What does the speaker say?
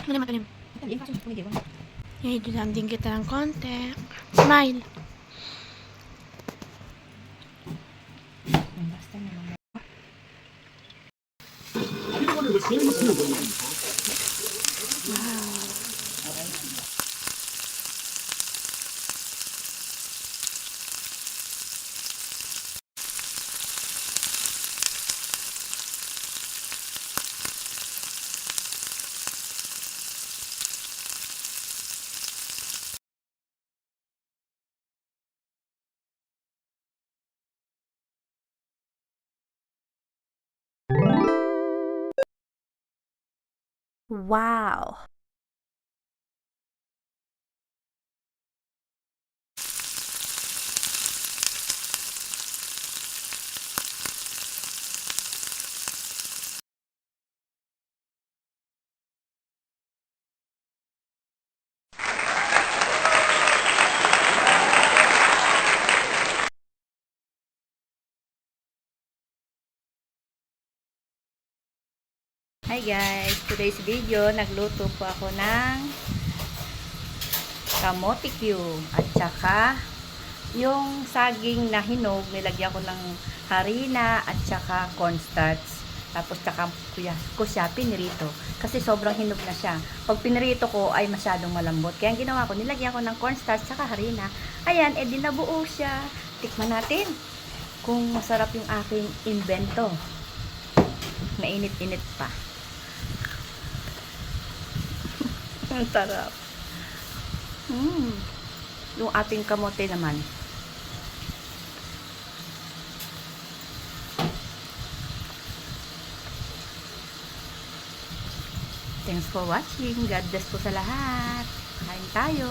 Matalim, matalim. Hihilan din kita ng konti. Smile. Wow! Hi guys! Today's video, nagluto po ako ng kamote Q at saka yung saging na hinog, nilagyan ko ng harina at saka cornstarch. Tapos saka ko siya pinirito kasi sobrang hinog na siya. Pag pinirito ko ay masyadong malambot. Kaya ang ginawa ko, nilagyan ko ng cornstarch at saka harina. Ayan, edi nabuo siya. Tikman natin kung masarap yung aking invento. Mainit-init pa. Ang sarap. Yung ating kamote naman. Thanks for watching. God bless po sa lahat. Kain tayo.